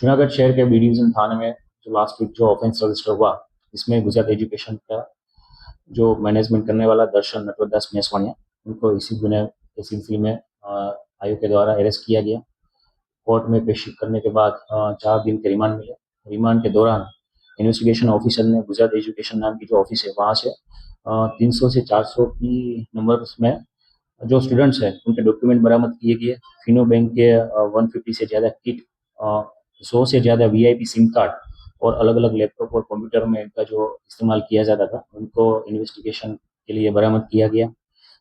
जूनागढ़ शहर के B division थाने में जो लास्ट वीक जो ऑफेंस रजिस्टर हुआ, इसमें गुजरात एजुकेशन का जो मैनेजमेंट करने वाला दर्शन नटवरदास मेसवाणिया, उनको इस सिलसिले में आयोग के द्वारा अरेस्ट किया गया। कोर्ट में पेश करने के बाद 4 दिन के रिमांड मिले। रिमांड के दौरान इन्वेस्टिगेशन ऑफिसर ने गुजरात एजुकेशन नाम की जो ऑफिस है वहाँ से 300 से 400 की नंबर्स में जो स्टूडेंट्स हैं उनके डॉक्यूमेंट बरामद किए गए। फिनो बैंक के 150 से ज़्यादा किट, 100 से ज़्यादा वीआईपी सिम कार्ड और अलग अलग लैपटॉप और कंप्यूटर में इनका जो इस्तेमाल किया जाता था उनको इन्वेस्टिगेशन के लिए बरामद किया गया।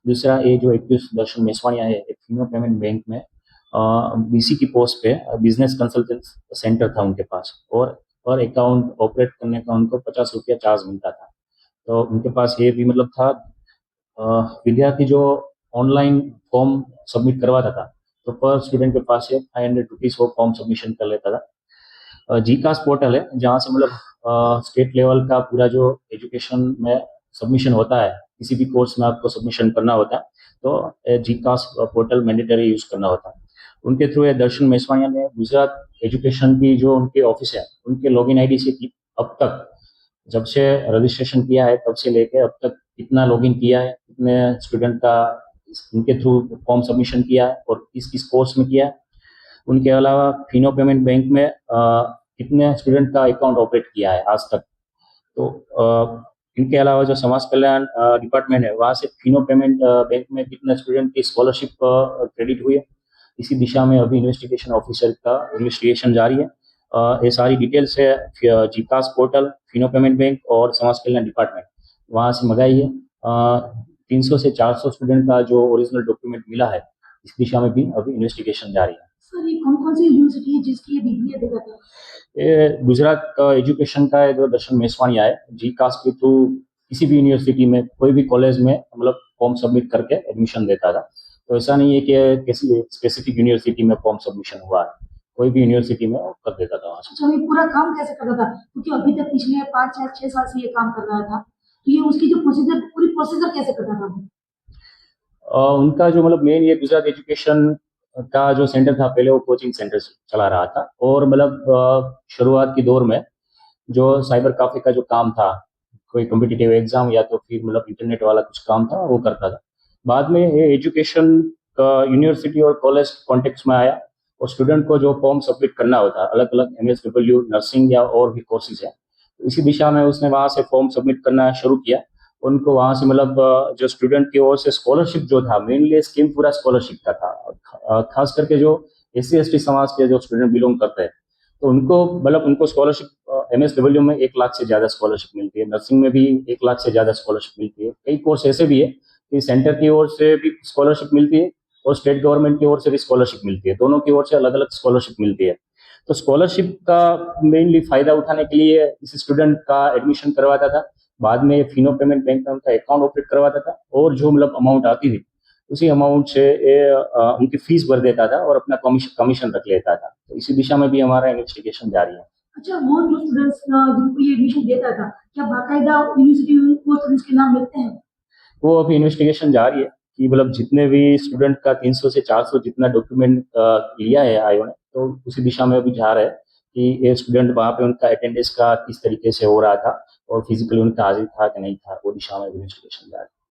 दूसरा, ये जो एक्यूज दर्शन मेसवाणिया है, एक फिनो पेमेंट बैंक में बीसी की पोस्ट पे बिजनेस कंसल्टेंट सेंटर था उनके पास, और पर अकाउंट ऑपरेट करने का उनको 50 रुपया चार्ज मिलता था। तो उनके पास ये भी मतलब था, विद्यार्थी जो ऑनलाइन फॉर्म सबमिट करवाता था तो पर स्टूडेंट के पास से 500 रुपीज़ वो फॉर्म सबमिशन कर लेता था। जीकास पोर्टल है जहाँ से मतलब स्टेट लेवल का पूरा जो एजुकेशन में सबमिशन होता है, किसी भी कोर्स में आपको सबमिशन करना होता है तो जीकास पोर्टल मैंडेटरी यूज करना होता है। उनके थ्रू दर्शन मेसवाणिया ने गुजरात एजुकेशन की जो उनके ऑफिस है उनके लॉगिन आईडी से अब तक जब से रजिस्ट्रेशन किया है तब से लेके अब तक कितना लॉगिन किया है, कितने स्टूडेंट का उनके थ्रू फॉर्म सबमिशन किया है और किस किस कोर्स में किया है। उनके अलावा फिनो पेमेंट बैंक में कितने स्टूडेंट का अकाउंट ऑपरेट किया है आज तक। तो इनके अलावा जो समाज कल्याण डिपार्टमेंट है वहाँ से फिनो पेमेंट बैंक में कितने स्टूडेंट की स्कॉलरशिप क्रेडिट हुई है, इसी दिशा में अभी इन्वेस्टिगेशन ऑफिसर का इन्वेस्टिगेशन जारी है। ये सारी डिटेल्स है जीकास पोर्टल, फिनो पेमेंट बैंक और समाज कल्याण डिपार्टमेंट वहाँ से मंगाई है। 300 से 400 स्टूडेंट का जो ओरिजिनल डॉक्यूमेंट मिला है, इस दिशा में भी अभी इन्वेस्टिगेशन जारी है। सर, ये कौन-कौन सी यूनिवर्सिटी है जिसकी ये डिग्री देता था? ये गुजरात एजुकेशन का है जो दर्शन मेसवाणिया है, जीकास के थ्रू किसी भी यूनिवर्सिटी में कोई भी कॉलेज में मतलब फॉर्म सबमिट करके एडमिशन देता था। तो ऐसा नहीं है कि किसी स्पेसिफिक यूनिवर्सिटी में फॉर्म सबमिशन हुआ है, कोई भी यूनिवर्सिटी में वो कर देता था वहाँ से। अच्छा, ये पूरा काम कैसे करता था? क्योंकि अभी तक पिछले 5 या 6 साल से ये काम कर रहा था। तो ये उसकी जो प्रोसीजर पूरी प्रोसीजर कैसे करता था वो? उनका जो मतलब मेन ये गुजरात एजुकेशन का जो सेंटर था, पहले वो कोचिंग सेंटर चला रहा था और मतलब शुरुआत की दौर में जो साइबर कैफे का जो काम था, कोई कॉम्पिटिटिव एग्जाम या तो फिर मतलब इंटरनेट वाला कुछ काम था वो करता था। बाद में ये एजुकेशन का यूनिवर्सिटी और कॉलेज कॉन्टेक्स्ट में आया और स्टूडेंट को जो फॉर्म सबमिट करना होता है, अलग अलग MSW नर्सिंग या और भी कोर्सेज है, इसी दिशा में उसने वहाँ से फॉर्म सबमिट करना शुरू किया। उनको वहाँ से मतलब जो स्टूडेंट की ओर से स्कॉलरशिप जो था, मेनली स्कीम पूरा स्कॉलरशिप का था। खास करके जो SC ST समाज के जो स्टूडेंट बिलोंग करते हैं तो उनको मतलब उनको स्कॉलरशिप MSW में 1 लाख से ज़्यादा स्कॉलरशिप मिलती है, नर्सिंग में भी 1 लाख से ज़्यादा स्कॉलरशिप मिलती है। कई कोर्स ऐसे भी है कि सेंटर की ओर से भी स्कॉलरशिप मिलती है और स्टेट गवर्नमेंट की ओर से भी स्कॉलरशिप मिलती है, दोनों की ओर से अलग अलग स्कॉलरशिप मिलती है। तो स्कॉलरशिप का मेनली फायदा उठाने के लिए इस स्टूडेंट का एडमिशन करवाता था। बाद में फिनो पेमेंट बैंक में उनका अकाउंट ऑपरेट करवाता था और जो मतलब अमाउंट आती थी उसी अमाउंट से उनकी फीस भर देता था और अपना कमीशन रख लेता था। तो इसी दिशा में भी हमारा इन्वेस्टिगेशन जारी है। अच्छा, वो जो स्टूडेंट्स जिनको ये एडमिशन देता था, क्या बाकायदा यूनिवर्सिटी में वो स्टूडेंट्स के नाम मिलते हैं? वो अभी इन्वेस्टिगेशन जारी है कि मतलब जितने भी स्टूडेंट का 300 से 400 जितना डॉक्यूमेंट लिया है आयोग ने, तो उसी दिशा में अभी जा रहा है कि ये स्टूडेंट वहाँ पे उनका अटेंडेंस का किस तरीके से हो रहा था और फिजिकली उनका हाजिर था कि नहीं था, वो दिशा में इन्वेस्टिगेशन जारी है।